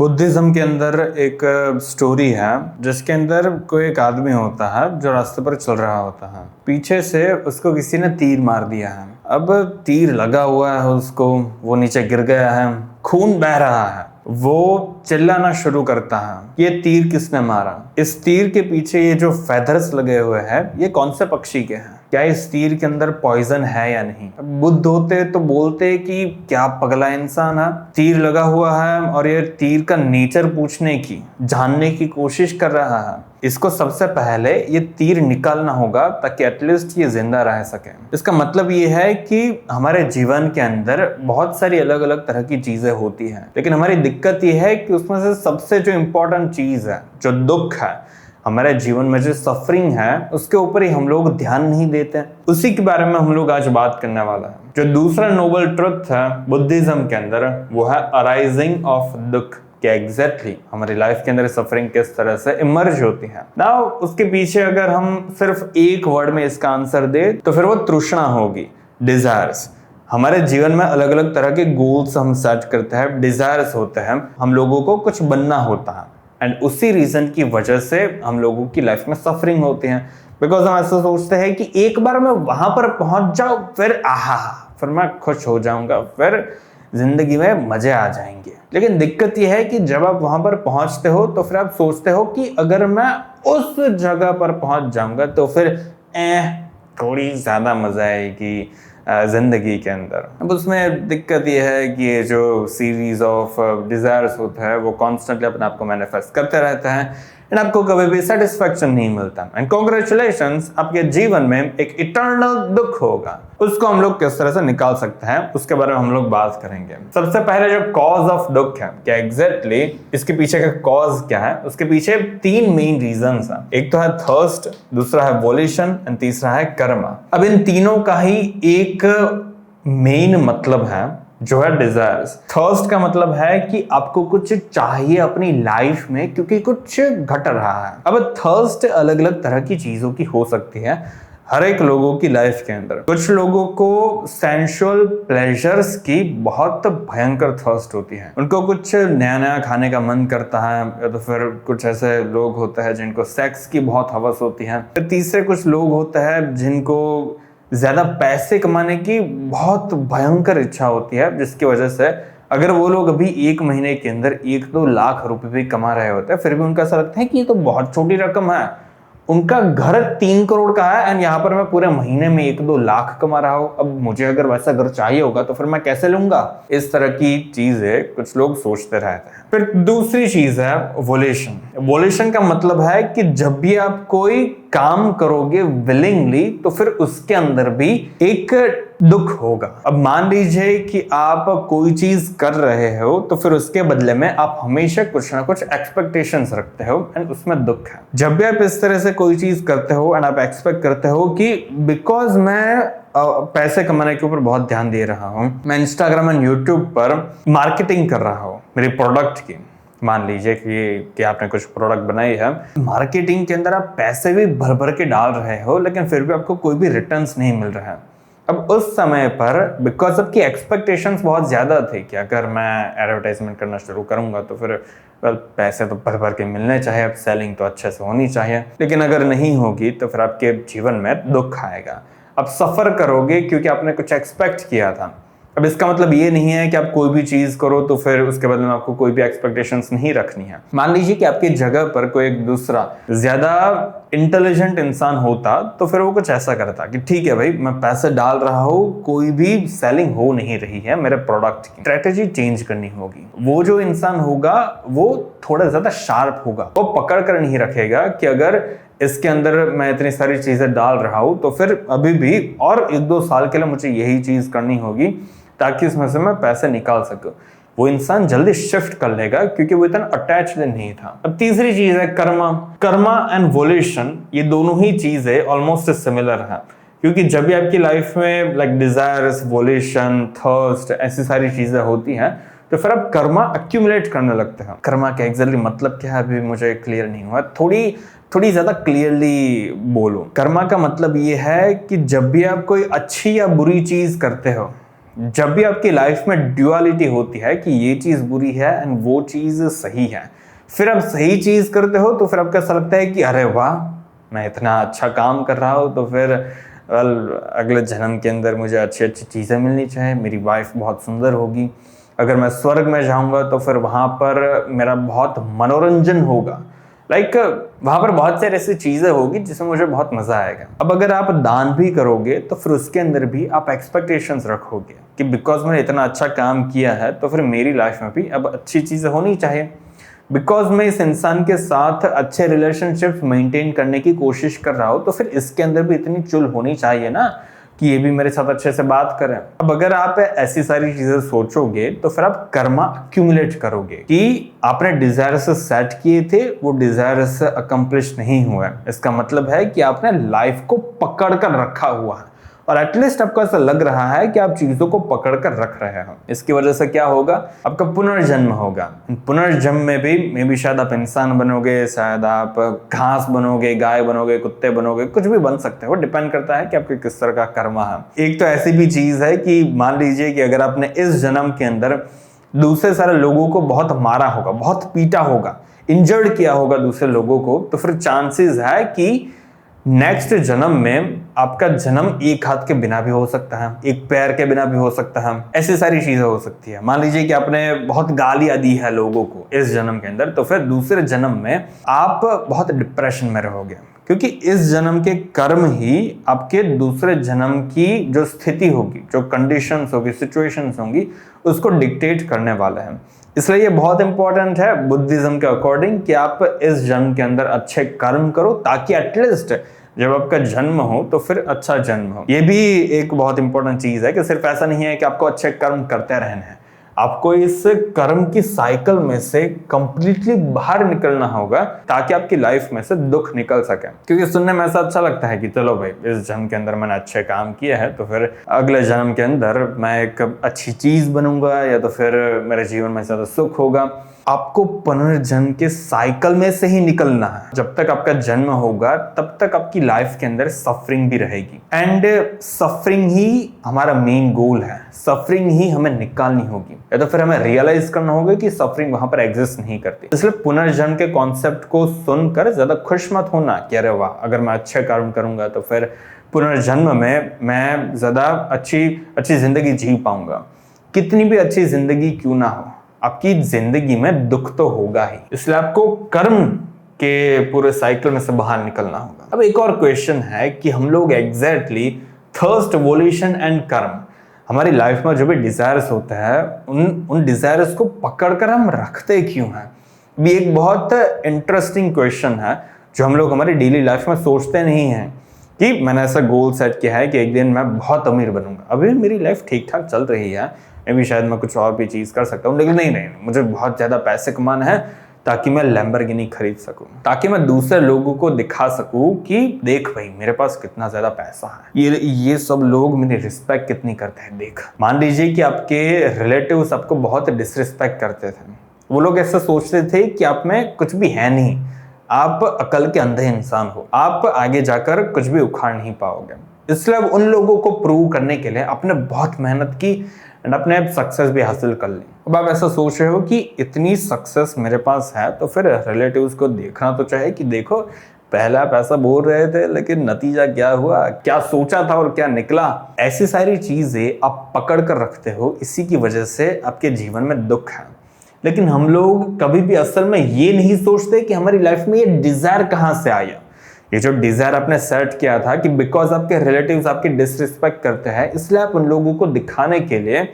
Buddhism के अंदर एक स्टोरी है जिसके अंदर कोई एक आदमी होता है जो रास्ते पर चल रहा होता है। पीछे से उसको किसी ने तीर मार दिया है। अब तीर लगा हुआ है उसको, वो नीचे गिर गया है, खून बह रहा है। वो चिल्लाना शुरू करता है, ये तीर किसने मारा? इस तीर के पीछे ये जो फेदर्स लगे हुए हैं, ये कौन से पक्षी के हैं? क्या इस तीर के अंदर पॉइजन है या नहीं? बुद्ध होते तो बोलते कि क्या पगला इंसान है, तीर लगा हुआ है और ये तीर का नेचर पूछने की, जानने की कोशिश कर रहा है। इसको सबसे पहले ये तीर निकालना होगा ताकि एटलीस्ट ये जिंदा रह सके। इसका मतलब ये है कि हमारे जीवन के अंदर बहुत सारी अलग अलग तरह की चीजें होती हैं, लेकिन हमारी दिक्कत ये है कि उसमें से सबसे जो इम्पोर्टेंट चीज है, जो दुख है, हमारे जीवन में जो सफरिंग है, उसके ऊपर ही हम लोग ध्यान नहीं देते। उसी के बारे में हम लोग आज बात करने वाला है। जो दूसरा नोबल ट्रुथ है बुद्धिज्म के अंदर, वो है अराइजिंग ऑफ दुख। क्या एग्जैक्टली हमारी लाइफ के अंदर सफरिंग किस तरह से इमर्ज होती है। नाउ उसके पीछे अगर हम सिर्फ एक वर्ड में इसका आंसर दे तो फिर वो तृष्णा होगी, डिजायर्स। हमारे जीवन में अलग अलग तरह के गोल्स हम सेट करते हैं, डिजायर्स होते हैं, हम लोगों को कुछ बनना होता है, एंड उसी रीजन की वजह से हम लोगों की लाइफ में सफरिंग होती है। बिकॉज हम ऐसा सोचते हैं कि एक बार मैं वहां पर पहुंच जाऊं, फिर फिर मैं खुश हो जाऊंगा, फिर जिंदगी में मजे आ जाएंगे। लेकिन दिक्कत यह है कि जब आप वहां पर पहुंचते हो तो फिर आप सोचते हो कि अगर मैं उस जगह पर पहुंच जाऊंगा तो फिर थोड़ी ज्यादा मजा आएगी जिंदगी के अंदर। अब उसमें दिक्कत यह है कि ये जो सीरीज ऑफ डिजायर्स होता है वो कॉन्स्टेंटली अपने आप को मैनिफेस्ट करते रहते हैं एंड आपको कभी भी सेटिस्फेक्शन नहीं मिलता। एंड कॉन्ग्रेचुलेशंस, आपके जीवन में एक इटर्नल दुख होगा। उसको हम लोग किस तरह से निकाल सकते हैं उसके बारे में हम लोग बात करेंगे। सबसे पहले जो कॉज ऑफ दुख है, क्या एग्जैक्टली इसके पीछे का कॉज क्या है? उसके पीछे तीन मेन रीजंस हैं। एक तो है थर्स्ट, दूसरा है वोल्यूशन एंड तीसरा है कर्मा। अब इन तीनों का ही एक मेन मतलब है जो है डिजायर्स। थर्स्ट का मतलब है कि आपको कुछ चाहिए अपनी लाइफ में क्योंकि कुछ घट रहा है। अब थर्स्ट अलग अलग तरह की चीजों की हो सकती है हर एक लोगों की लाइफ के अंदर। कुछ लोगों को सेंसुअल प्लेजर्स की बहुत भयंकर थर्स्ट होती है, उनको कुछ नया नया खाने का मन करता है, या तो फिर कुछ ऐसे लोग होते हैं जिनको सेक्स की बहुत हवस होती है। फिर तीसरे कुछ लोग होते हैं जिनको ज्यादा पैसे कमाने की बहुत भयंकर इच्छा होती है, जिसकी वजह से अगर वो लोग अभी एक महीने के अंदर 1-2 लाख रुपए भी कमा रहे होते हैं, फिर भी उनका ऐसा लगता है कि ये तो बहुत छोटी रकम है। उनका घर 3 करोड़ का है एंड यहाँ पर मैं पूरे महीने में 1-2 लाख कमा रहा हूँ। अब मुझे अगर वैसा घर चाहिए होगा तो फिर मैं कैसे लूंगा? इस तरह की चीजें कुछ लोग सोचते रहते हैं। फिर दूसरी चीज है वोल्यूशन। वोल्यूशन का मतलब है कि जब भी आप कोई काम करोगे विलिंगली तो फिर उसके अंदर भी एक दुख होगा। अब मान लीजिए कि आप कोई चीज कर रहे हो तो फिर उसके बदले में आप हमेशा कुछ ना कुछ एक्सपेक्टेशंस रखते हो एंड उसमें दुख है। जब भी आप इस तरह से कोई चीज करते हो एंड आप एक्सपेक्ट करते हो कि बिकॉज मैं पैसे कमाने के ऊपर बहुत ध्यान दे रहा हूं, मैं इंस्टाग्राम एंड यूट्यूब पर मार्केटिंग कर रहा हूं मेरे प्रोडक्ट की। मान लीजिए कि आपने कुछ प्रोडक्ट बनाई है, मार्केटिंग के अंदर आप पैसे भी भर भर के डाल रहे हो लेकिन फिर भी आपको कोई भी रिटर्न्स नहीं मिल रहा है। अब उस समय पर बिकॉज आपकी एक्सपेक्टेशंस बहुत ज्यादा थे कि अगर मैं एडवर्टाइजमेंट करना शुरू करूंगा तो फिर पैसे तो भर भर के मिलने चाहिए, अब सेलिंग तो अच्छे से होनी चाहिए, लेकिन अगर नहीं होगी तो फिर आपके जीवन में दुख आएगा। आप सफर करोगे क्योंकि आपने कुछ एक्सपेक्ट किया था। अब इसका मतलब ये नहीं है कि आप कोई भी चीज करो तो फिर उसके बदले में आपको कोई भी एक्सपेक्टेशंस नहीं रखनी है। मान लीजिए कि आपकी जगह पर कोई एक दूसरा ज्यादा इंटेलिजेंट इंसान होता तो फिर वो कुछ ऐसा करता कि ठीक है भाई, मैं पैसे डाल रहा हूँ, कोई भी सेलिंग हो नहीं रही है मेरे प्रोडक्ट की, स्ट्रेटेजी चेंज करनी होगी। वो जो इंसान होगा वो थोड़ा ज्यादा शार्प होगा, वो पकड़ कर नहीं रखेगा कि अगर इसके अंदर मैं इतनी सारी चीजें डाल रहा हूं तो फिर अभी भी और 1-2 साल के लिए मुझे यही चीज करनी होगी ताकि इसमें से मैं पैसे निकाल सकूं। वो इंसान जल्दी शिफ्ट कर लेगा क्योंकि वो इतना अटैच्ड नहीं था। अब तीसरी चीज है कर्मा। कर्मा एंड वोल्यूशन, ये दोनों ही चीजें ऑलमोस्ट सिमिलर है, क्योंकि जब भी आपकी लाइफ में लाइक डिजायर्स, वोल्यूशन, थर्स्ट, ऐसी सारी चीजें होती हैं तो फिर आप कर्मा एक्यूमुलेट करने लगते हैं। कर्मा का एग्जैक्टली मतलब क्या है अभी मुझे क्लियर नहीं हुआ, थोड़ी ज्यादा क्लियरली बोलो। कर्मा का मतलब ये है कि जब भी आप कोई अच्छी या बुरी चीज करते हो, जब भी आपकी लाइफ में ड्युअलिटी होती है कि ये चीज बुरी है एंड वो चीज सही है, फिर आप सही चीज करते हो तो फिर आपको ऐसा लगता है कि अरे वाह, मैं इतना अच्छा काम कर रहा हूँ तो फिर अगले जन्म के अंदर मुझे अच्छी अच्छी चीज़ें मिलनी चाहिए, मेरी वाइफ बहुत सुंदर होगी, अगर मैं स्वर्ग में जाऊंगा तो फिर वहाँ पर मेरा बहुत मनोरंजन होगा, वहाँ पर बहुत सारी ऐसी चीज़ें होगी जिसमें मुझे बहुत मज़ा आएगा। अब अगर आप दान भी करोगे तो फिर उसके अंदर भी आप एक्सपेक्टेशंस रखोगे कि बिकॉज मैंने इतना अच्छा काम किया है तो फिर मेरी लाइफ में भी अब अच्छी चीज़ें होनी चाहिए, बिकॉज मैं इस इंसान के साथ अच्छे रिलेशनशिप मेंटेन करने की कोशिश कर रहा हूँ तो फिर इसके अंदर भी इतनी चुल होनी चाहिए ना कि ये भी मेरे साथ अच्छे से बात करें। अब अगर आप ऐसी सारी चीजें सोचोगे तो फिर आप कर्मा अक्यूमुलेट करोगे कि आपने डिजायर्स सेट किए थे, वो डिजायर्स अकम्प्लिश नहीं हुआ। इसका मतलब है कि आपने लाइफ को पकड़ कर रखा हुआ है और एटलीस्ट आपको ऐसा लग रहा है कि आप चीजों को पकड़ कर रख रहे हो। इसकी वजह से क्या होगा, आपका पुनर्जन्म होगा। पुनर्जन्म में भी शायद आप इंसान बनोगे, शायद आप घास बनोगे, गाय बनोगे, कुत्ते बनोगे, कुछ भी बन सकते हो, डिपेंड करता है कि आपके किस तरह का कर्मा है। एक तो ऐसी भी चीज है कि मान लीजिए कि अगर आपने इस जन्म के अंदर दूसरे सारे लोगों को बहुत मारा होगा, बहुत पीटा होगा, इंजर्ड किया होगा दूसरे लोगों को, तो फिर चांसेस है कि नेक्स्ट जन्म में आपका जन्म एक हाथ के बिना भी हो सकता है, एक पैर के बिना भी हो सकता है, ऐसी सारी चीजें हो सकती है। मान लीजिए कि आपने बहुत गालियां दी है लोगों को इस जन्म के अंदर, तो फिर दूसरे जन्म में आप बहुत डिप्रेशन में रहोगे, क्योंकि इस जन्म के कर्म ही आपके दूसरे जन्म की जो स्थिति होगी, जो कंडीशंस होगी, सिचुएशंस होंगी, उसको डिक्टेट करने वाले हैं। इसलिए ये बहुत इंपॉर्टेंट है बुद्धिज्म के अकॉर्डिंग कि आप इस जन्म के अंदर अच्छे कर्म करो ताकि एटलीस्ट जब आपका जन्म हो तो फिर अच्छा जन्म हो। ये भी एक बहुत इंपॉर्टेंट चीज है कि सिर्फ ऐसा नहीं है कि आपको अच्छे कर्म करते रहने हैं, आपको इस कर्म की साइकिल में से कंप्लीटली बाहर निकलना होगा ताकि आपकी लाइफ में से दुख निकल सके। क्योंकि सुनने में ऐसा अच्छा लगता है कि चलो भाई, इस जन्म के अंदर मैंने अच्छे काम किए हैं तो फिर अगले जन्म के अंदर मैं एक अच्छी चीज बनूंगा या तो फिर मेरे जीवन में ज्यादा सुख होगा। आपको पुनर्जन्म के साइकिल में से ही निकलना है। जब तक आपका जन्म होगा तब तक आपकी लाइफ के अंदर सफरिंग भी रहेगी एंड सफरिंग ही हमारा मेन गोल है, सफरिंग ही हमें निकालनी होगी या तो फिर हमें रियलाइज करना होगा कि सफरिंग वहां पर एग्जिस्ट नहीं करती। इसलिए पुनर्जन्म के कॉन्सेप्ट को सुनकर ज्यादा खुश मत होना कि अरे वाह, अगर मैं अच्छे कर्म करूंगा तो फिर पुनर्जन्म में मैं ज्यादा अच्छी जिंदगी जी पाऊंगा। कितनी भी अच्छी जिंदगी क्यों ना हो, आपकी जिंदगी में दुख तो होगा ही, इसलिए आपको कर्म के पूरे साइकिल में से बाहर निकलना होगा। अब एक और क्वेश्चन है कि हम लोग एग्जैक्टली थर्स्ट, वोल्यूशन एंड कर्म, हमारी लाइफ में जो भी डिजायर्स होते हैं उन डिजायर्स को पकड़कर हम रखते क्यों हैं? भी एक बहुत इंटरेस्टिंग क्वेश्चन है जो हम लोग हमारी डेली लाइफ में सोचते नहीं हैं कि मैंने ऐसा गोल सेट किया है कि एक दिन मैं बहुत अमीर बनूंगा। अभी मेरी लाइफ ठीक ठाक चल रही है, मैं भी शायद मैं कुछ और भी चीज कर सकता हूँ, लेकिन नहीं, मुझे बहुत ज्यादा पैसे कमाना है ताकि मैं लैम्बोर्गिनी खरीद सकूं, ताकि मैं दूसरे लोगों को दिखा सकूं कि देख भाई मेरे पास कितना ज्यादा पैसा है, ये सब लोग मेरी रिस्पेक्ट कितनी करते हैं। देख, मान लीजिए कि आपके रिलेटिव्स आपको बहुत डिसरिस्पेक्ट करते थे, वो लोग ऐसा सोचते थे कि आप में कुछ भी है नहीं, आप अकल के अंधे इंसान हो, आप आगे जाकर कुछ भी उखाड़ नहीं पाओगे। इसलिए अब उन लोगों को प्रूव करने के लिए आपने बहुत मेहनत की एंड अपने सक्सेस भी हासिल कर ली। अब आप ऐसा सोच रहे हो कि इतनी सक्सेस मेरे पास है तो फिर रिलेटिव्स को देखना तो चाहिए कि देखो पहले आप ऐसा बोल रहे थे लेकिन नतीजा क्या हुआ, क्या सोचा था और क्या निकला। ऐसी सारी चीजें आप पकड़ कर रखते हो, इसी की वजह से आपके जीवन में दुख है। लेकिन हम लोग कभी भी असल में ये नहीं सोचते कि हमारी लाइफ में ये डिजायर कहाँ से आया। ये जो डिजायर आपने सेट किया था कि बिकॉज आपके रिलेटिव्स आपकी डिसरिस्पेक्ट करते हैं इसलिए आप उन लोगों को दिखाने के लिए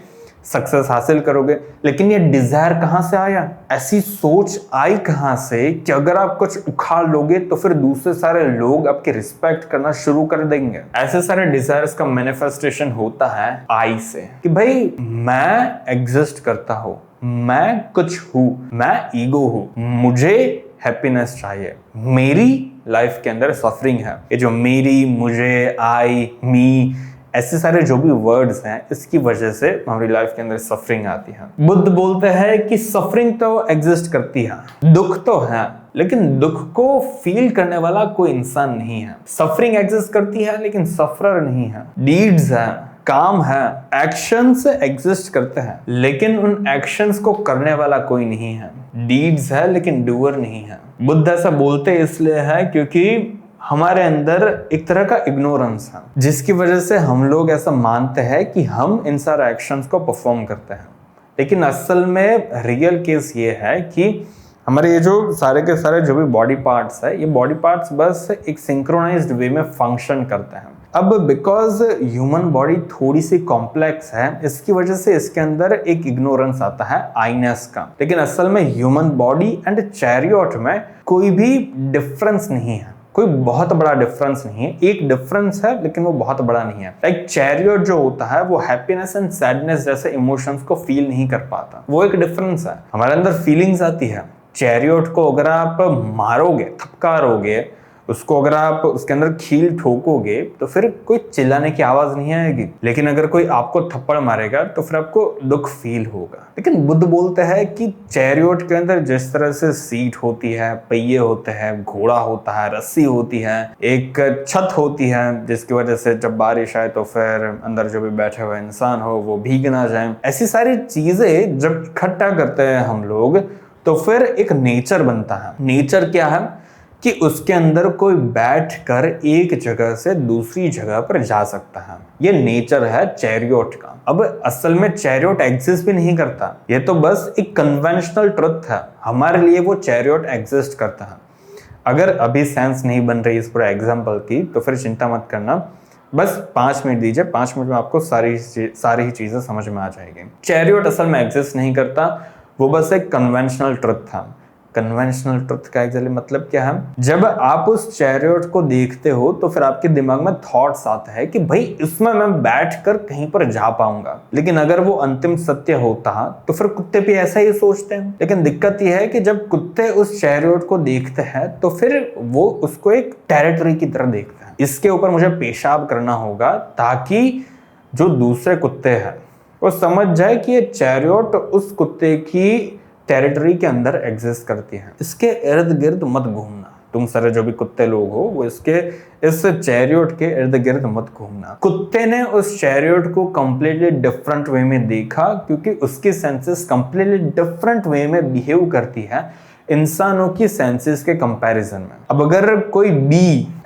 सक्सेस हासिल करोगे, लेकिन ये डिजायर कहां से आया, ऐसी सोच आई कहां से कि अगर आप कुछ उखाड़ लोगे तो फिर दूसरे सारे लोग आपकी रिस्पेक्ट करना शुरू कर देंगे। ऐसे सारे डिजायर्स का मैनिफेस्टेशन होता है आई से कि भाई मैं एग्जिस्ट करता हूं, मैं कुछ हूं, मैं ईगो हूं, मुझे हैप्पीनेस चाहिए, मेरी लाइफ के अंदर सफरिंग है। ये जो मेरी, मुझे, आई, मी, ऐसे सारे जो भी वर्ड्स हैं इसकी वजह से हमारी लाइफ के अंदर सफरिंग आती है। बुद्ध बोलते हैं कि सफरिंग तो एग्जिस्ट करती है, दुख तो है, लेकिन दुख को फील करने वाला कोई इंसान नहीं है। सफरिंग एग्जिस्ट करती है लेकिन सफरर नहीं है। डीड्स है, काम है, एक्शंस एग्जिस्ट करते हैं, लेकिन उन एक्शंस को करने वाला कोई नहीं है। डीड्स है लेकिन डूअर नहीं है। बुद्ध ऐसा बोलते इसलिए है क्योंकि हमारे अंदर एक तरह का इग्नोरेंस है, जिसकी वजह से हम लोग ऐसा मानते हैं कि हम इन सारे एक्शंस को परफॉर्म करते हैं। लेकिन असल में रियल केस ये है कि हमारे ये जो सारे के सारे जो भी बॉडी पार्ट्स है, ये बॉडी पार्ट्स बस एक सिंक्रोनाइज्ड वे में फंक्शन करते हैं। अब बिकॉज ह्यूमन बॉडी थोड़ी सी कॉम्प्लेक्स है, इसकी वजह से इसके अंदर एक इग्नोरेंस आता है आईनेस का। लेकिन असल में ह्यूमन बॉडी एंड चैरियट में कोई भी डिफरेंस नहीं है, कोई बहुत बड़ा डिफरेंस नहीं है। एक डिफरेंस है लेकिन वो बहुत बड़ा नहीं है। लाइक चैरियट जो होता है वो हैप्पीनेस एंड सैडनेस जैसे इमोशंस को फील नहीं कर पाता, वो एक डिफरेंस है। हमारे अंदर फीलिंग्स आती है। चैरियट को अगर आप मारोगे, थपकारोगे, उसको अगर आप उसके अंदर खील ठोकोगे तो फिर कोई चिल्लाने की आवाज नहीं आएगी। लेकिन अगर कोई आपको थप्पड़ मारेगा तो फिर आपको दुख फील होगा। लेकिन बुद्ध बोलते हैं कि चैरियट के अंदर जिस तरह से सीट होती है, पहिए होते हैं, घोड़ा होता है, रस्सी होती है, एक छत होती है जिसकी वजह से जब बारिश आए तो फिर अंदर जो भी बैठे हुए इंसान हो वो भीग ना जाए। ऐसी सारी चीजें जब इकट्ठा करते हैं हम लोग तो फिर एक नेचर बनता है। नेचर क्या है कि उसके अंदर कोई बैठकर एक जगह से दूसरी जगह पर जा सकता है। ये नेचर है चैरियट का। अब असल में चैरियट एग्जिस्ट भी नहीं करता, ये तो बस एक कन्वेंशनल ट्रुथ है। हमारे लिए वो चैरियट एग्जिस्ट करता है। अगर अभी सेंस नहीं बन रही इस पूरे एग्जाम्पल की तो फिर चिंता मत करना, बस 5 मिनट दीजिए, 5 मिनट में आपको सारी ही चीजें समझ में आ जाएगी। चैरियट असल में एग्जिस्ट नहीं करता, वो बस एक कन्वेंशनल ट्रुथ था। कन्वेंशनल ट्रुथ का एक्चुअली मतलब क्या है? जब आप उस चैरियट को देखते हो तो फिर आपके दिमाग में थॉट्स आते हैं कि भाई इसमें मैं बैठकर कहीं पर जा पाऊंगा। लेकिन अगर वो अंतिम सत्य होता तो फिर कुत्ते भी ऐसा ही सोचते हैं। लेकिन दिक्कत यह है कि जब कुत्ते उस चैरियट को देखते हैं तो फिर वो उसको एक टेरिटरी की तरह देखते हैं। इसके ऊपर मुझे पेशाब करना होगा ताकि जो दूसरे कुत्ते हैं वो समझ जाए कि ये चैरियट उस कुत्ते की टेरिटरी के अंदर एग्जिस्ट करती है। इसके इर्द गिर्द मत घूमना। तुम सारे जो भी कुत्ते लोग हो वो इस चैरियट के इर्द गिर्द मत घूमना। कुत्ते ने उस चैरियट को कंप्लीटली डिफरेंट वे में देखा क्योंकि उसकी सेंसेस कंप्लीटली डिफरेंट वे में बिहेव करती है इंसानों की सेंसेस के कंपैरिजन में। अब अगर कोई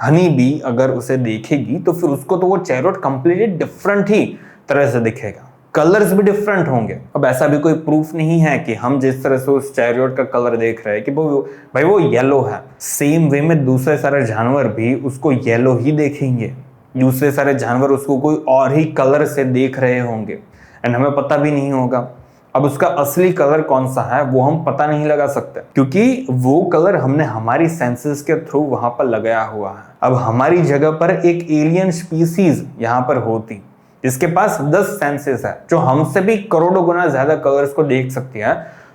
हनी बी अगर उसे देखेगी तो फिर उसको तो वो चैरियट कंप्लीटली डिफरेंट ही तरह से दिखेगा। कलर्स भी डिफरेंट होंगे। अब ऐसा भी कोई प्रूफ नहीं है कि हम जिस तरह से उस चैरियट का कलर देख रहे हैं कि भाई वो येलो है, सेम वे में दूसरे सारे जानवर भी उसको येलो ही देखेंगे। दूसरे सारे जानवर उसको कोई और ही कलर से देख रहे होंगे एंड हमें पता भी नहीं होगा। अब उसका असली कलर कौन सा है वो हम पता नहीं लगा सकते क्योंकि वो कलर हमने हमारी सेंसेस के थ्रू वहां पर लगाया हुआ है। अब हमारी जगह पर एक एलियन स्पीसीज यहाँ पर होती जिसके पास 10 सेंसेस है, जो हमसे भी करोड़ों गुना ज्यादा कलर्स को देख सकती है,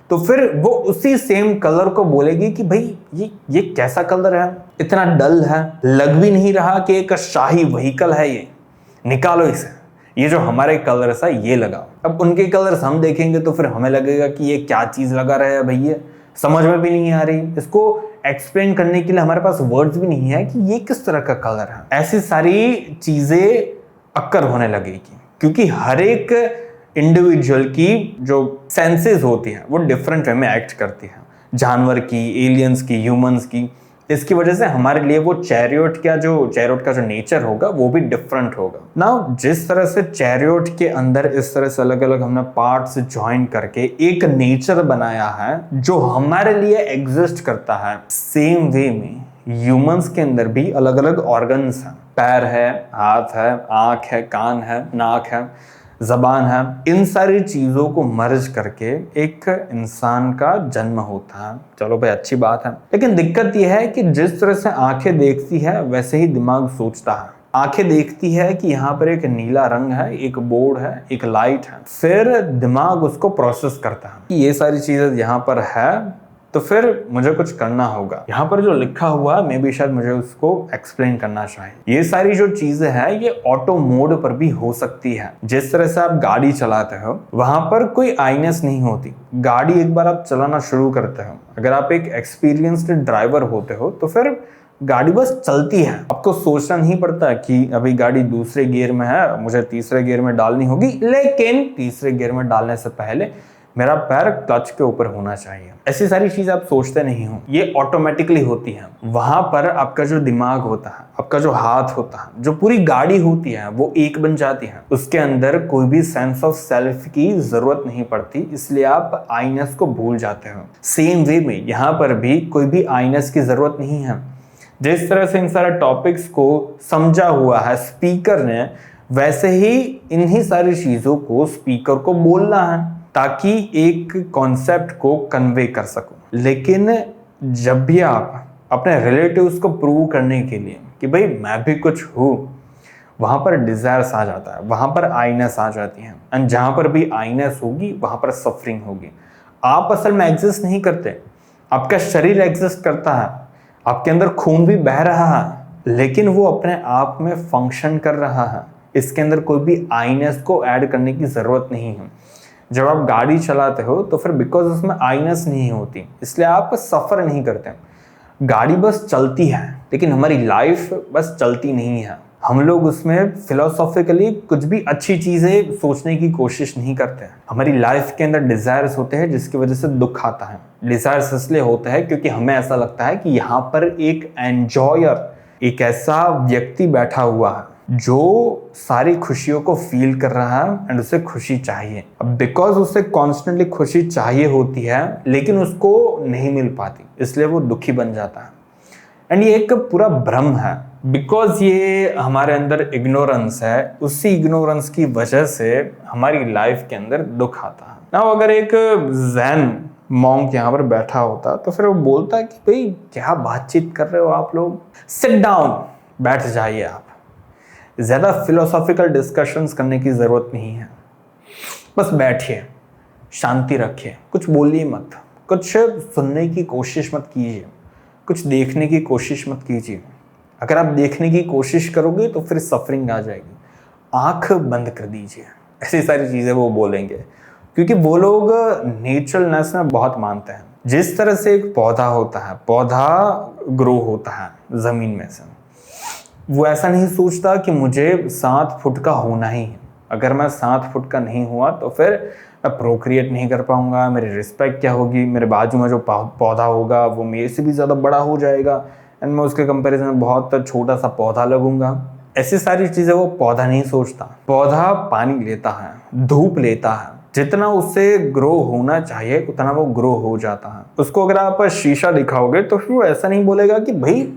तो फिर वो उसी सेम कलर को बोलेगी कि भाई ये कैसा कलर है, इतना डल है, लग भी नहीं रहा कि एक शाही व्हीकल है, ये निकालो इसे, ये जो हमारे कलर्स है ये लगाओ। अब उनके कलर्स हम देखेंगे तो फिर हमें लगेगा कि ये क्या चीज लगा रहे हैं भैया, समझ में भी नहीं आ रही। इसको एक्सप्लेन करने के लिए हमारे पास वर्ड्स भी नहीं है कि ये किस तरह का कलर है। ऐसी सारी चीजें अक्कर होने लगेगी क्योंकि हर एक इंडिविजुअल की जो सेंसेस होती हैं वो डिफरेंट वे में एक्ट करती हैं, जानवर की, एलियंस की, ह्यूमंस की। इसकी वजह से हमारे लिए वो चैरियट का जो नेचर होगा वो भी डिफरेंट होगा ना। जिस तरह से चैरियट के अंदर इस तरह से अलग अलग हमने पार्ट्स ज्वाइन करके एक नेचर बनाया है जो हमारे लिए एग्जिस्ट करता है, सेम वे में ह्यूमंस के अंदर भी अलग अलग ऑर्गन्स हैं। पैर है, हाथ है, आंख है, कान है, नाक है, जबान है। इन सारी चीजों को मर्ज करके एक इंसान का जन्म होता है। चलो भाई अच्छी बात है, लेकिन दिक्कत यह है कि जिस तरह से आंखें देखती है वैसे ही दिमाग सोचता है। आंखें देखती है कि यहाँ पर एक नीला रंग है, एक बोर्ड है, एक लाइट है, फिर दिमाग उसको प्रोसेस करता है कि ये सारी चीजें यहाँ पर है तो फिर मुझे कुछ करना होगा। यहाँ पर जो लिखा हुआ है मे भी शायद मुझे उसको एक्सप्लेन करना चाहिए। ये सारी जो चीजें हैं ये ऑटो मोड पर भी हो सकती है। जिस तरह से आप गाड़ी चलाते हो वहां पर कोई आईनेस नहीं होती। गाड़ी एक बार आप चलाना शुरू करते हो, अगर आप एक एक्सपीरियंस्ड ड्राइवर होते हो तो फिर गाड़ी बस चलती है, आपको सोचना नहीं पड़ता कि अभी गाड़ी दूसरे गियर में है, मुझे तीसरे गियर में डालनी होगी, लेकिन तीसरे गियर में डालने से पहले मेरा पैर क्लच के ऊपर होना चाहिए। ऐसी सारी चीजें आप सोचते नहीं हो, ये ऑटोमेटिकली होती है। वहां पर आपका जो दिमाग होता है, आपका जो हाथ होता है, जो पूरी गाड़ी होती है वो एक बन जाती है। उसके अंदर कोई भी सेंस ऑफ सेल्फ की जरूरत नहीं पड़ती, इसलिए आप आईनेस को भूल जाते हो। सेम वे में यहाँ पर भी कोई भी आईनेस की जरूरत नहीं है। जिस तरह से इन सारे टॉपिक्स को समझा हुआ है स्पीकर ने, वैसे ही इन्हीं सारी चीजों को स्पीकर को बोलना है ताकि एक कॉन्सेप्ट को कन्वे कर सको। लेकिन जब भी आप अपने रिलेटिव्स को प्रूव करने के लिए कि भाई मैं भी कुछ हूँ, वहां पर डिजायर्स आ जाता है, वहां पर आईनेस आ जाती है। एंड जहां पर भी आईनेस होगी वहां पर सफरिंग होगी। आप असल में एग्जिस्ट नहीं करते, आपका शरीर एग्जिस्ट करता है, आपके अंदर खून भी बह रहा है, लेकिन वो अपने आप में फंक्शन कर रहा है। इसके अंदर कोई भी आईनेस को ऐड करने की जरूरत नहीं है। जब आप गाड़ी चलाते हो तो फिर बिकॉज उसमें आईनेस नहीं होती, इसलिए आप सफर नहीं करते। गाड़ी बस चलती है, लेकिन हमारी लाइफ बस चलती नहीं है। हम लोग उसमें फिलोसॉफिकली कुछ भी अच्छी चीजें सोचने की कोशिश नहीं करते हैं। हमारी लाइफ के अंदर डिजायर्स होते हैं जिसकी वजह से दुख आता है। डिजायर्स इसलिए होता है क्योंकि हमें ऐसा लगता है कि यहाँ पर एक एंजॉयर, एक ऐसा व्यक्ति बैठा हुआ है जो सारी खुशियों को फील कर रहा है एंड उसे खुशी चाहिए। अब बिकॉज उसे कॉन्स्टेंटली खुशी चाहिए होती है लेकिन उसको नहीं मिल पाती, इसलिए वो दुखी बन जाता है। एंड ये एक पूरा भ्रम है, बिकॉज ये हमारे अंदर इग्नोरेंस है। उसी इग्नोरेंस की वजह से हमारी लाइफ के अंदर दुख आता है ना। अगर एक ज़ेन मॉन्क यहाँ पर बैठा होता तो फिर वो बोलता कि भाई क्या बातचीत कर रहे हो आप लोग, सिट डाउन, बैठ जाइए आप। ज्यादा फिलोसॉफिकल डिस्कशंस करने की जरूरत नहीं है, बस बैठिए, शांति रखिए, कुछ बोलिए मत, कुछ सुनने की कोशिश मत कीजिए, कुछ देखने की कोशिश मत कीजिए। अगर आप देखने की कोशिश करोगे तो फिर सफरिंग आ जाएगी। आंख बंद कर दीजिए, ऐसी सारी चीजें वो बोलेंगे, क्योंकि वो लोग नेचुरलनेस में बहुत मानते हैं। जिस तरह से एक पौधा होता है, पौधा ग्रो होता है जमीन में से, वो ऐसा नहीं सोचता कि मुझे 7 फुट का होना ही है। अगर मैं 7 फुट का नहीं हुआ तो फिर मैं प्रोक्रिएट नहीं कर पाऊंगा, मेरी रिस्पेक्ट क्या होगी, मेरे बाजू में जो पौधा होगा वो मेरे से भी ज़्यादा बड़ा हो जाएगा एंड मैं उसके कंपैरिजन में बहुत छोटा सा पौधा लगूंगा। ऐसी सारी चीज़ें वो पौधा नहीं सोचता। पौधा पानी लेता है, धूप लेता है, जितना उससे ग्रो होना चाहिए उतना वो ग्रो हो जाता है। उसको अगर आप शीशा दिखाओगे तो फिर वो ऐसा नहीं बोलेगा कि भाई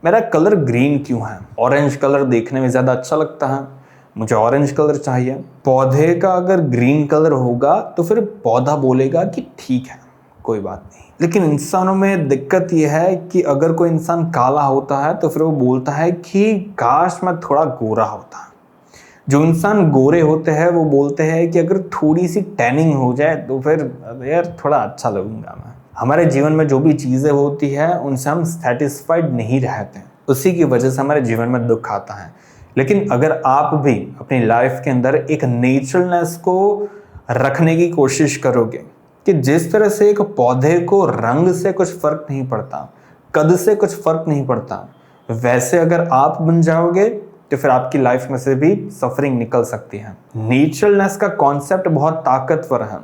मेरा कलर ग्रीन क्यों है, ऑरेंज कलर देखने में ज़्यादा अच्छा लगता है, मुझे ऑरेंज कलर चाहिए। पौधे का अगर ग्रीन कलर होगा तो फिर पौधा बोलेगा कि ठीक है, कोई बात नहीं। लेकिन इंसानों में दिक्कत यह है कि अगर कोई इंसान काला होता है तो फिर वो बोलता है कि काश मैं थोड़ा गोरा होता। जो इंसान गोरे होते हैं वो बोलते हैं कि अगर थोड़ी सी टैनिंग हो जाए तो फिर यार थोड़ा अच्छा लगूंगा मैं। हमारे जीवन में जो भी चीज़ें होती है उनसे हम सेटिस्फाइड नहीं रहते, उसी की वजह से हमारे जीवन में दुख आता है। लेकिन अगर आप भी अपनी लाइफ के अंदर एक नेचुरलनेस को रखने की कोशिश करोगे कि जिस तरह से एक पौधे को रंग से कुछ फर्क नहीं पड़ता, कद से कुछ फर्क नहीं पड़ता, वैसे अगर आप बन जाओगे तो फिर आपकी लाइफ में से भी सफरिंग निकल सकती है। नेचुरलनेस का कॉन्सेप्ट बहुत ताकतवर है,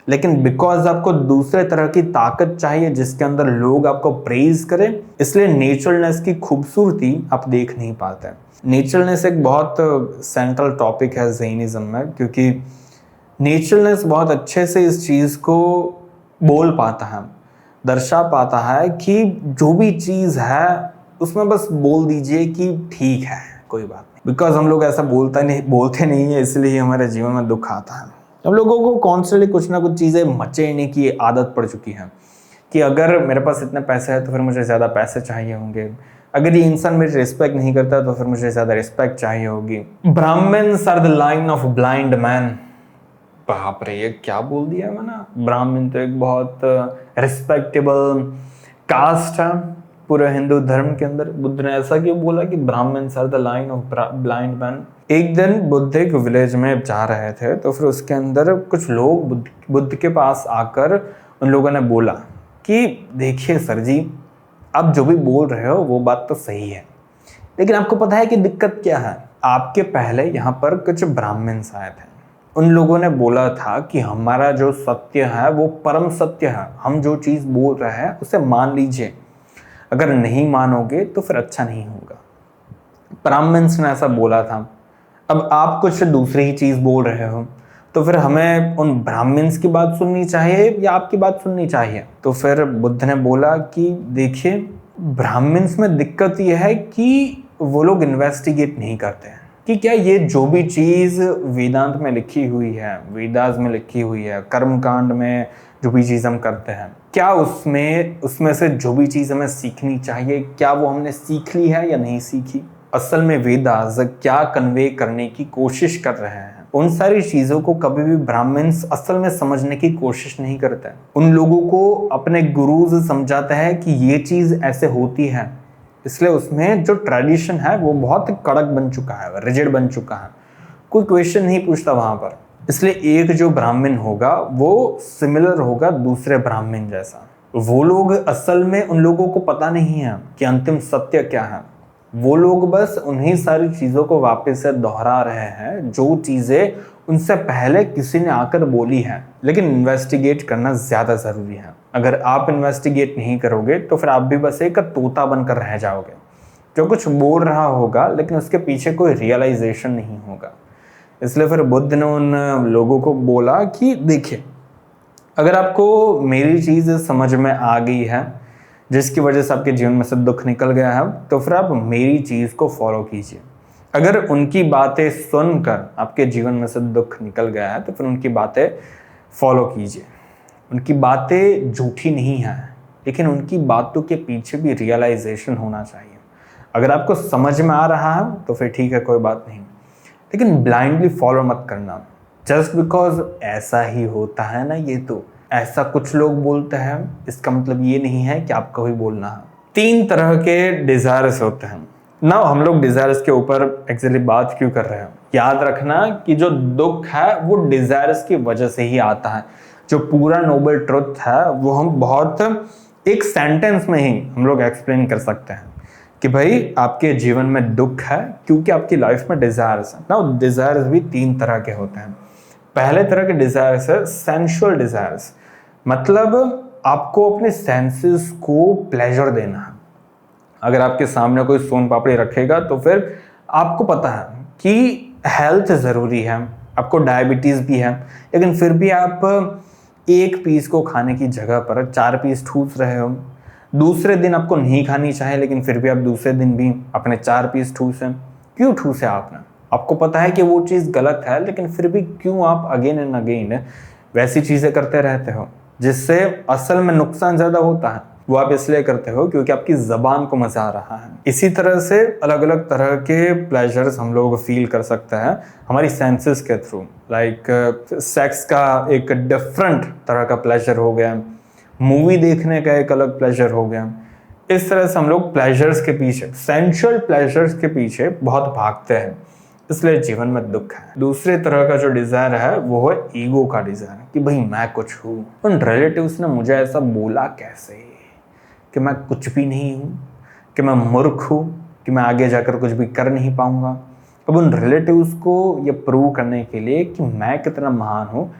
लेकिन बिकॉज आपको दूसरे तरह की ताकत चाहिए जिसके अंदर लोग आपको प्रेज करें, इसलिए नेचुरलनेस की खूबसूरती आप देख नहीं पाते। नेचुरलनेस एक बहुत सेंट्रल टॉपिक है ज़ैनिज़्म में, क्योंकि नेचुरलनेस बहुत अच्छे से इस चीज़ को बोल पाता है, दर्शा पाता है कि जो भी चीज़ है उसमें बस बोल दीजिए कि ठीक है, कोई बात नहीं। बिकॉज हम लोग ऐसा बोलते नहीं है, इसलिए हमारे जीवन में दुख आता है। हम लोगों को कॉन्स्टेंटली कुछ ना कुछ चीज़ें मचेने की आदत पड़ चुकी है कि अगर मेरे पास इतने पैसे है तो फिर मुझे ज़्यादा पैसे चाहिए होंगे, अगर ये इंसान मेरी रिस्पेक्ट नहीं करता तो फिर मुझे ज़्यादा रिस्पेक्ट चाहिए होगी। Brahmins are the line of blind man. बाप रे, ये क्या बोल दिया मैंने। ब्राह्मण तो एक बहुत रिस्पेक्टेबल कास्ट है पूरे हिंदू धर्म के अंदर। बुद्ध ने ऐसा क्यों बोला कि Brahmins are the line of blind man. एक दिन बुद्ध एक विलेज में जा रहे थे तो फिर उसके अंदर कुछ लोग बुद्ध के पास आकर उन लोगों ने बोला कि देखिए सर जी, आप जो भी बोल रहे हो वो बात तो सही है, लेकिन आपको पता है कि दिक्कत क्या है? आपके पहले यहाँ पर कुछ ब्राह्मण्स आए थे। उन लोगों ने बोला था कि हमारा जो सत्य है वो परम सत्य है, हम जो चीज़ बोल रहे हैं उसे मान लीजिए, अगर नहीं मानोगे तो फिर अच्छा नहीं होगा। ब्राह्मण्स ने ऐसा बोला था। अब आप कुछ दूसरी ही चीज़ बोल रहे हो, तो फिर हमें उन ब्राह्मण्स की बात सुननी चाहिए या आपकी बात सुननी चाहिए? तो फिर बुद्ध ने बोला कि देखिए, ब्राह्मण्स में दिक्कत यह है कि वो लोग इन्वेस्टिगेट नहीं करते हैं कि क्या ये जो भी चीज़ वेदांत में लिखी हुई है, वेदास में लिखी हुई है, कर्मकांड में जो भी चीज़ हम करते हैं, क्या उसमें से जो भी चीज़ हमें सीखनी चाहिए, क्या वो हमने सीख ली है या नहीं सीखी? असल में वेदास क्या कन्वे करने की कोशिश कर रहे हैं, उन सारी चीज़ों को कभी भी ब्राह्मण्स असल में समझने की कोशिश नहीं करते। उन लोगों को अपने गुरुज समझाते हैं कि ये चीज़ ऐसे होती है, इसलिए उसमें जो ट्रेडिशन है वो बहुत कड़क बन चुका है, रिजिड बन चुका है, कोई क्वेश्चन नहीं पूछता वहाँ पर। इसलिए एक जो ब्राह्मण होगा वो सिमिलर होगा दूसरे ब्राह्मण जैसा। वो लोग असल में, उन लोगों को पता नहीं है कि अंतिम सत्य क्या है। वो लोग बस उन्हीं सारी चीज़ों को वापस से दोहरा रहे हैं जो चीज़ें उनसे पहले किसी ने आकर बोली है। लेकिन इन्वेस्टिगेट करना ज़्यादा ज़रूरी है। अगर आप इन्वेस्टिगेट नहीं करोगे तो फिर आप भी बस एक तोता बनकर रह जाओगे जो कुछ बोल रहा होगा लेकिन उसके पीछे कोई रियलाइजेशन नहीं होगा। इसलिए फिर बुद्ध ने उन लोगों को बोला कि देखिए, अगर आपको मेरी चीज़ समझ में आ गई है जिसकी वजह से आपके जीवन में से दुख निकल गया है, तो फिर आप मेरी चीज़ को फॉलो कीजिए। अगर उनकी बातें सुनकर आपके जीवन में से दुख निकल गया है तो फिर उनकी बातें फॉलो कीजिए। उनकी बातें झूठी नहीं हैं, लेकिन उनकी बातों के पीछे भी रियलाइजेशन होना चाहिए। अगर आपको समझ में आ रहा है तो फिर ठीक है, कोई बात नहीं, लेकिन ब्लाइंडली फॉलो मत करना जस्ट बिकॉज ऐसा ही होता है ना। ये तो ऐसा कुछ लोग बोलते हैं, इसका मतलब ये नहीं है कि आपको भी बोलना है। 3 तरह के डिजायर्स होते हैं ना। हम लोग डिजायर्स के ऊपर एक्चुअली बात क्यों कर रहे हैं? याद रखना कि जो दुख है वो डिजायर्स की वजह से ही आता है। जो पूरा नोबल ट्रुथ है वो हम बहुत एक सेंटेंस में ही हम लोग एक्सप्लेन कर सकते हैं कि भाई आपके जीवन में दुख है क्योंकि आपकी लाइफ में डिजायर्स है ना। डिजायर्स भी 3 तरह के होते हैं। पहले तरह के डिजायर्स है सेंसुअल डिजायर्स, मतलब आपको अपने सेंसेस को प्लेजर देना है। अगर आपके सामने कोई सोन पापड़ी रखेगा तो फिर आपको पता है कि हेल्थ ज़रूरी है, आपको डायबिटीज़ भी है, लेकिन फिर भी आप एक पीस को खाने की जगह पर 4 पीस ठूस रहे हो। दूसरे दिन आपको नहीं खानी चाहिए लेकिन फिर भी आप दूसरे दिन भी अपने 4 पीस ठूसे। क्यों ठूसे आपने? आपको पता है कि वो चीज़ गलत है, लेकिन फिर भी क्यों आप अगेन एंड अगेन वैसी चीज़ें करते रहते हो जिससे असल में नुकसान ज़्यादा होता है? वो आप इसलिए करते हो क्योंकि आपकी ज़बान को मज़ा आ रहा है। इसी तरह से अलग अलग तरह के प्लेजर्स हम लोग फील कर सकते हैं हमारी सेंसेस के थ्रू। लाइक सेक्स का एक डिफरेंट तरह का प्लेजर हो गया, मूवी देखने का एक अलग प्लेजर हो गया। इस तरह से हम लोग प्लेजर्स के पीछे, सेंसुअल प्लेजर्स के पीछे बहुत भागते हैं, इसलिए जीवन में दुख है। दूसरे तरह का जो डिजायर है वो है ईगो का डिजायर कि भाई मैं कुछ हूँ। उन रिलेटिव्स ने मुझे ऐसा बोला कैसे कि मैं कुछ भी नहीं हूँ, कि मैं मूर्ख हूँ, कि मैं आगे जाकर कुछ भी कर नहीं पाऊंगा। अब उन रिलेटिव्स को ये प्रूव करने के लिए कि मैं कितना महान हूँ,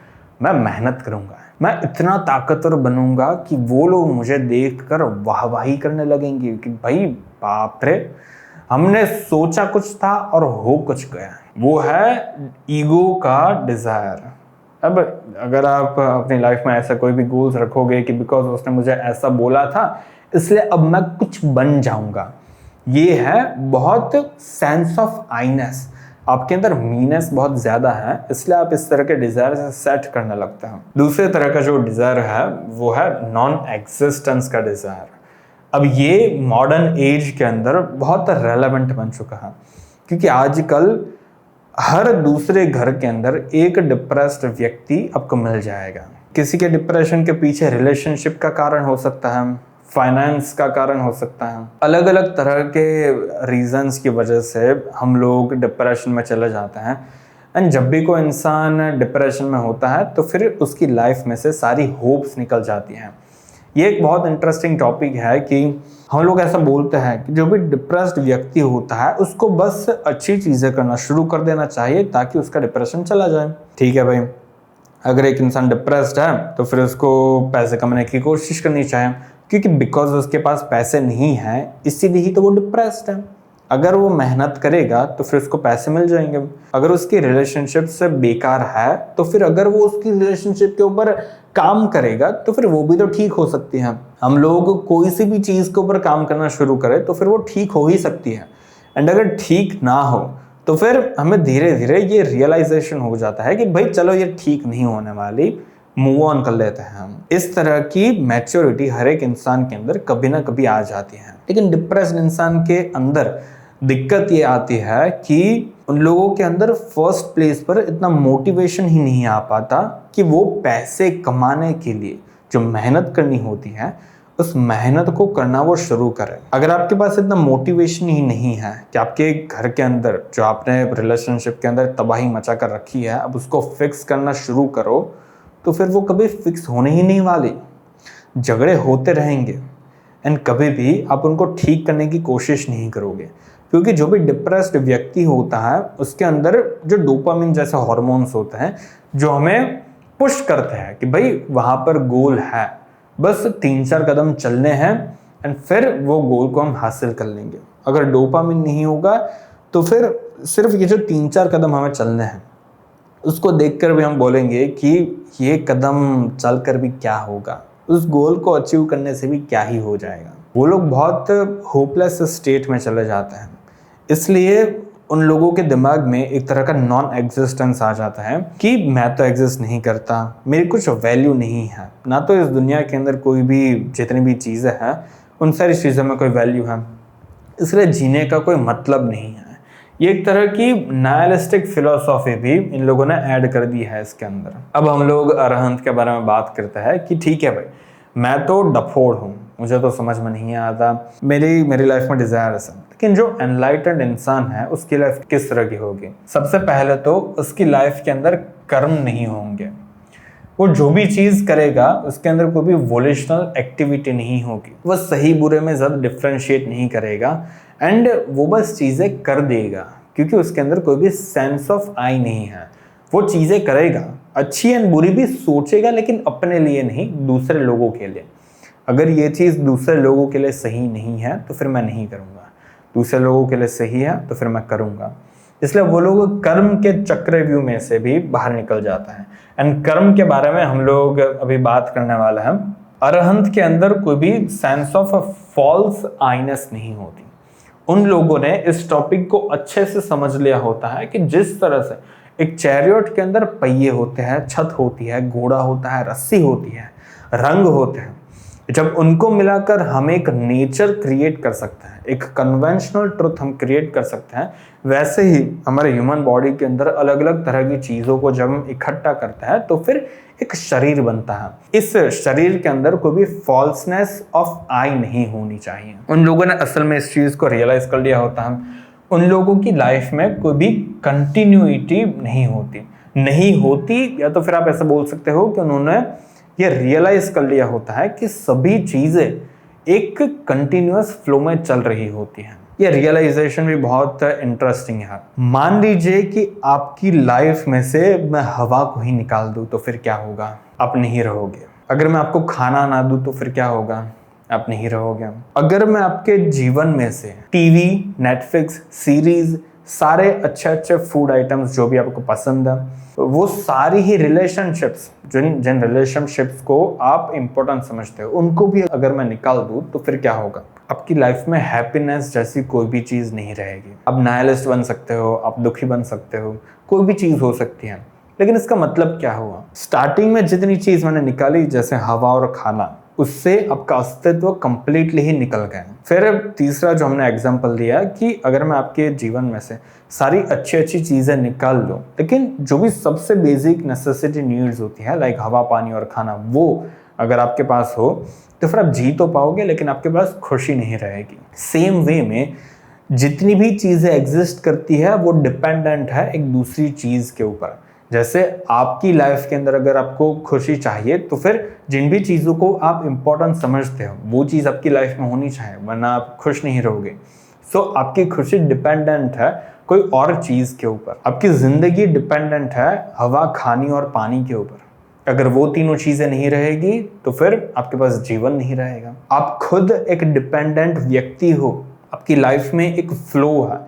मैं मेहनत करूँगा, मैं इतना ताकतवर बनूंगा कि वो लोग मुझे देखकर वाहवाही करने लगेंगे कि भाई बाप रे, हमने सोचा कुछ था और हो कुछ गया। वो है ईगो का डिजायर। अब अगर आप अपनी लाइफ में ऐसा कोई भी गोल्स रखोगे कि बिकॉज उसने मुझे ऐसा बोला था इसलिए अब मैं कुछ बन जाऊंगा, ये है बहुत सेंस ऑफ आईनेस। आपके अंदर मीनेस बहुत ज्यादा है, इसलिए आप इस तरह के डिजायर से सेट करने लगते हैं। दूसरे तरह का जो डिजायर है वो है नॉन एग्जिस्टेंस का डिजायर। अब ये मॉडर्न एज के अंदर बहुत रेलेवेंट बन चुका है क्योंकि आजकल हर दूसरे घर के अंदर एक डिप्रेस्ड व्यक्ति आपको मिल जाएगा। किसी के डिप्रेशन के पीछे रिलेशनशिप का कारण हो सकता है, फाइनेंस का कारण हो सकता है, अलग अलग तरह के रीजंस की वजह से हम लोग डिप्रेशन में चले जाते हैं। एंड जब भी कोई इंसान डिप्रेशन में होता है तो फिर उसकी लाइफ में से सारी होप्स निकल जाती हैं ये एक बहुत इंटरेस्टिंग टॉपिक है कि हम लोग ऐसा बोलते हैं कि जो भी डिप्रेस्ड व्यक्ति होता है उसको बस अच्छी चीज़ें करना शुरू कर देना चाहिए ताकि उसका डिप्रेशन चला जाए। ठीक है भाई, अगर एक इंसान डिप्रेस्ड है तो फिर उसको पैसे कमाने की कोशिश करनी चाहिए, क्योंकि बिकॉज उसके पास पैसे नहीं है इसीलिए ही तो वो डिप्रेस्ड है। अगर वो मेहनत करेगा तो फिर उसको पैसे मिल जाएंगे। अगर उसकी रिलेशनशिप से बेकार है तो फिर अगर वो उसकी रिलेशनशिप के ऊपर काम करेगा तो फिर वो भी तो ठीक हो सकती है। हम लोग कोई सी भी चीज़ के ऊपर काम करना शुरू करें तो फिर वो ठीक हो ही सकती है। एंड अगर ठीक ना हो तो फिर हमें धीरे धीरे ये रियलाइजेशन हो जाता है कि भाई चलो ये ठीक नहीं होने वाली, मूव ऑन कर लेते हैं हम। इस तरह की मैच्योरिटी हर एक इंसान के अंदर कभी ना कभी आ जाती है। लेकिन डिप्रेस्ड इंसान के अंदर दिक्कत ये आती है कि उन लोगों के अंदर फर्स्ट प्लेस पर इतना मोटिवेशन ही नहीं आ पाता कि वो पैसे कमाने के लिए जो मेहनत करनी होती है उस मेहनत को करना वो शुरू करें। अगर आपके पास इतना मोटिवेशन ही नहीं है कि आपके घर के अंदर जो आपने रिलेशनशिप के अंदर तबाही मचा कर रखी है अब उसको फिक्स करना शुरू करो, तो फिर वो कभी फिक्स होने ही नहीं वाली। झगड़े होते रहेंगे एंड कभी भी आप उनको ठीक करने की कोशिश नहीं करोगे, क्योंकि जो भी डिप्रेस्ड व्यक्ति होता है उसके अंदर जो डोपामिन जैसे हार्मोन्स होते हैं जो हमें पुश करते हैं कि भाई वहाँ पर गोल है, बस 3-4 कदम चलने हैं एंड फिर वो गोल को हम हासिल कर लेंगे। अगर डोपामिन नहीं होगा तो फिर सिर्फ ये जो 3-4 कदम हमें चलने हैं उसको देखकर भी हम बोलेंगे कि ये कदम चलकर भी क्या होगा, उस गोल को अचीव करने से भी क्या ही हो जाएगा। वो लोग बहुत होपलेस स्टेट में चले जाते हैं। इसलिए उन लोगों के दिमाग में एक तरह का नॉन एग्जिस्टेंस आ जाता है कि मैं तो एग्जिस्ट नहीं करता, मेरी कुछ वैल्यू नहीं है, ना तो इस दुनिया के अंदर कोई भी जितनी भी चीज़ें हैं उन सारी चीज़ों में कोई वैल्यू है, इसलिए जीने का कोई मतलब नहीं है। ये एक तरह की नायलिस्टिक फिलोसॉफी भी इन लोगों ने ऐड कर दी है इसके अंदर। अब हम लोग अरहंत के बारे में बात करते हैं कि ठीक है भाई, मैं तो डफोड़ हूँ, मुझे तो समझ में नहीं आता, मेरी लाइफ में डिजायर्स है। लेकिन जो एनलाइटेंड इंसान है उसकी लाइफ किस तरह की होगी? सबसे पहले तो उसकी लाइफ के अंदर कर्म नहीं होंगे। वो जो भी चीज करेगा उसके अंदर कोई भी वोलेशनल एक्टिविटी नहीं होगी। वह सही बुरे में ज्यादा डिफ्रेंशिएट नहीं करेगा एंड वो बस चीजें कर देगा, क्योंकि उसके अंदर कोई भी सेंस ऑफ आई नहीं है। वो चीजें करेगा, अच्छी एंड बुरी भी सोचेगा, लेकिन अपने लिए नहीं, दूसरे लोगों के लिए। अगर ये चीज दूसरे लोगों के लिए सही नहीं है तो फिर मैं नहीं करूंगा, दूसरे लोगों के लिए सही है तो फिर मैं करूंगा। इसलिए वो लोग कर्म के चक्रव्यूह में से भी बाहर निकल जाता है। एंड कर्म के बारे में हम लोग अभी बात करने वाले हैं। अरहंत के अंदर कोई भी सेंस ऑफ फॉल्स आइनेस नहीं होती। उन लोगों ने इस टॉपिक को अच्छे से समझ लिया होता है कि जिस तरह से एक चैरियट के अंदर पहिए होते हैं, छत होती है, घोड़ा होता है, रस्सी होती है, रंग होते हैं, जब उनको मिलाकर हम एक नेचर क्रिएट कर सकते हैं, एक कन्वेंशनल ट्रुथ हम क्रिएट कर सकते हैं, वैसे ही हमारे ह्यूमन बॉडी के अंदर अलग अलग तरह की चीज़ों को जब हम इकट्ठा करते हैं तो फिर एक शरीर बनता है। इस शरीर के अंदर कोई भी फॉल्सनेस ऑफ आई नहीं होनी चाहिए। उन लोगों ने असल में इस चीज़ को रियलाइज कर लिया होता है। उन लोगों की लाइफ में कोई भी कंटिन्यूटी नहीं होती, या तो फिर आप ऐसा बोल सकते हो कि उन्होंने ये रियलाइज कर लिया होता है कि सभी चीजें एक कंटिन्यूअस फ्लो में चल रही होती हैं। ये रियलाइजेशन भी बहुत इंटरेस्टिंग है। मान लीजिए कि आपकी लाइफ में से मैं हवा को ही निकाल दूं तो फिर क्या होगा? आप नहीं रहोगे। अगर मैं आपको खाना ना दूं तो फिर क्या होगा? आप नहीं रहोगे। अगर मैं आपके जीवन में से टीवी, नेटफ्लिक्स, सीरीज, सारे अच्छे अच्छे फूड आइटम्स जो भी आपको पसंद है, वो सारी ही रिलेशनशिप्स, जिन रिलेशनशिप्स को आप इम्पोर्टेंट समझते हो, उनको भी अगर मैं निकाल दूं तो फिर क्या होगा? आपकी लाइफ में हैप्पीनेस जैसी कोई भी चीज नहीं रहेगी। आप नायलिस्ट बन सकते हो, आप दुखी बन सकते हो, कोई भी चीज हो सकती है, लेकिन इसका मतलब क्या हुआ? स्टार्टिंग में जितनी चीज मैंने निकाली, जैसे हवा और खाना, उससे आपका अस्तित्व कंप्लीटली ही निकल गया। फिर तीसरा जो हमने एग्जांपल दिया कि अगर मैं आपके जीवन में से सारी अच्छी अच्छी चीज़ें निकाल लूँ, लेकिन जो भी सबसे बेसिक नेसेसिटी नीड्स होती है, लाइक हवा, पानी और खाना, वो अगर आपके पास हो तो फिर आप जी तो पाओगे, लेकिन आपके पास खुशी नहीं रहेगी। सेम वे में जितनी भी चीज़ें एग्जिस्ट करती है वो डिपेंडेंट है एक दूसरी चीज़ के ऊपर। जैसे आपकी लाइफ के अंदर अगर आपको खुशी चाहिए तो फिर जिन भी चीज़ों को आप इम्पोर्टेंट समझते हो वो चीज़ आपकी लाइफ में होनी चाहिए, वरना आप खुश नहीं रहोगे। सो आपकी खुशी डिपेंडेंट है कोई और चीज़ के ऊपर। आपकी ज़िंदगी डिपेंडेंट है हवा, खानी और पानी के ऊपर। अगर वो तीनों चीज़ें नहीं रहेगी तो फिर आपके पास जीवन नहीं रहेगा। आप खुद एक डिपेंडेंट व्यक्ति हो, आपकी लाइफ में एक फ्लो है,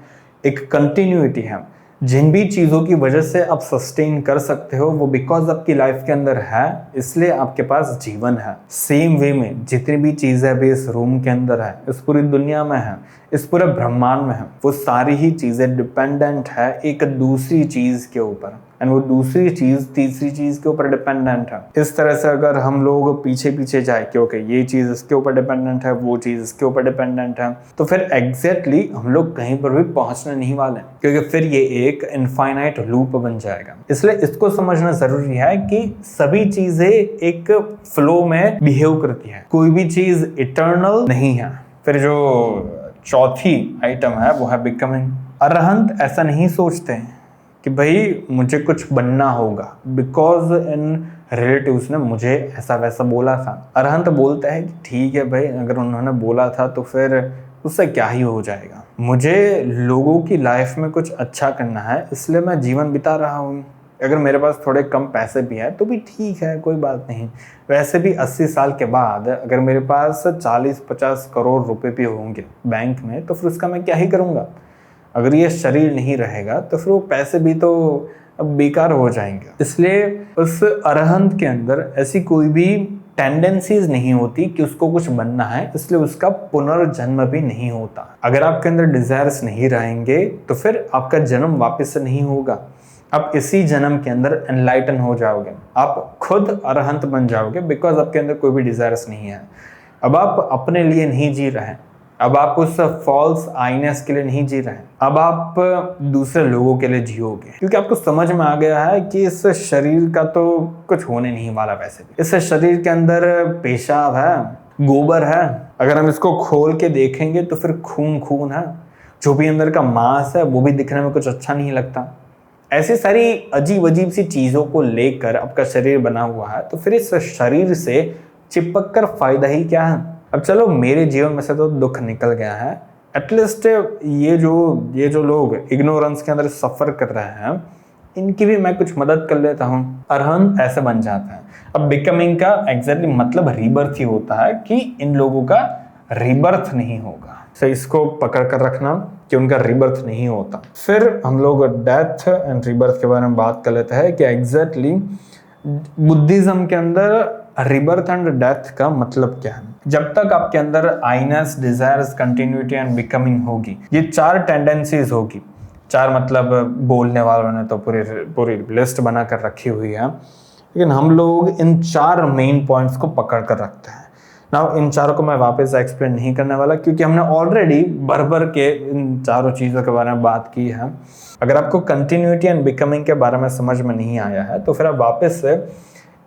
एक कंटिन्यूटी है। जिन भी चीज़ों की वजह से आप सस्टेन कर सकते हो वो बिकॉज आपकी लाइफ के अंदर है, इसलिए आपके पास जीवन है। सेम वे में जितनी भी चीज़ें अभी इस रूम के अंदर है, इस पूरी दुनिया में है, इस पूरे ब्रह्मांड में है, वो सारी ही चीज़ें डिपेंडेंट है एक दूसरी चीज़ के ऊपर, एंड वो दूसरी चीज़ तीसरी चीज़ के ऊपर डिपेंडेंट है। इस तरह से अगर हम लोग पीछे पीछे जाए कि ओके ये चीज़ इसके ऊपर डिपेंडेंट है, वो चीज़ इसके ऊपर डिपेंडेंट है, तो फिर एग्जैक्टली हम लोग कहीं पर भी पहुंचने नहीं वाले, क्योंकि फिर ये एक इनफाइनाइट लूप बन जाएगा। इसलिए इसको समझना जरूरी है कि सभी चीज़ें एक फ्लो में बिहेव करती है, कोई भी चीज़ इटर्नल नहीं है। फिर जो चौथी आइटम है वो है बिकमिंग। अरहंत ऐसा नहीं सोचते हैं कि भाई मुझे कुछ बनना होगा बिकॉज इन रिलेटिव्स ने मुझे ऐसा वैसा बोला था। अरहंत बोलता है कि ठीक है भाई, अगर उन्होंने बोला था तो फिर उससे क्या ही हो जाएगा, मुझे लोगों की लाइफ में कुछ अच्छा करना है, इसलिए मैं जीवन बिता रहा हूँ। अगर मेरे पास थोड़े कम पैसे भी हैं तो भी ठीक है, कोई बात नहीं। वैसे भी 80 साल के बाद अगर मेरे पास 40-50 करोड़ रुपए भी होंगे बैंक में तो फिर उसका मैं क्या ही करूँगा। अगर ये शरीर नहीं रहेगा तो फिर वो पैसे भी तो अब बेकार हो जाएंगे। इसलिए उस अरहंत के अंदर ऐसी कोई भी टेंडेंसीज नहीं होती कि उसको कुछ बनना है, इसलिए उसका पुनर्जन्म भी नहीं होता। अगर आपके अंदर डिजायर्स नहीं रहेंगे तो फिर आपका जन्म वापस से नहीं होगा। आप इसी जन्म के अंदर एनलाइटन हो जाओगे, आप खुद अरहंत बन जाओगे बिकॉज आपके अंदर कोई भी डिजायर्स नहीं है। अब आप अपने लिए नहीं जी रहे हैं, अब आप उस फॉल्स आइनेस के लिए नहीं जी रहे हैं, अब आप दूसरे लोगों के लिए जियोगे, क्योंकि आपको समझ में आ गया है कि इस शरीर का तो कुछ होने नहीं वाला। वैसे भी इस शरीर के अंदर पेशाब है, गोबर है, अगर हम इसको खोल के देखेंगे तो फिर खून खून है, जो भी अंदर का मांस है वो भी दिखने में कुछ अच्छा नहीं लगता। ऐसी सारी अजीब अजीब सी चीजों को लेकर आपका शरीर बना हुआ है, तो फिर इस शरीर से चिपक कर फायदा ही क्या है। अब चलो मेरे जीवन में से तो दुख निकल गया है, एटलीस्ट ये जो लोग इग्नोरेंस के अंदर सफर कर रहे हैं इनकी भी मैं कुछ मदद कर लेता हूँ। अरहंत ऐसे बन जाता है। अब बिकमिंग का एग्जैक्टली मतलब रीबर्थ ही होता है कि इन लोगों का रीबर्थ नहीं होगा। तो इसको पकड़ कर रखना कि उनका रीबर्थ नहीं होता। फिर हम लोग डेथ एंड रीबर्थ के बारे में बात कर लेते हैं कि एग्जैक्टली बुद्धिज्म के अंदर रीबर्थ एंड डेथ का मतलब क्या है। जब तक आपके अंदर आइनेस, डिजायर्स, कंटिन्यूटी एंड बिकमिंग होगी, ये 4 टेंडेंसीज होगी। 4 मतलब बोलने वालों ने तो पूरी लिस्ट बना कर रखी हुई है, लेकिन हम लोग इन 4 मेन पॉइंट्स को पकड़ कर रखते हैं। नाउ इन चारों को मैं वापस एक्सप्लेन नहीं करने वाला, क्योंकि हमने ऑलरेडी भर के इन चारों चीज़ों के बारे में बात की है। अगर आपको कंटिन्यूटी एंड बिकमिंग के बारे में समझ में नहीं आया है तो फिर आप वापस से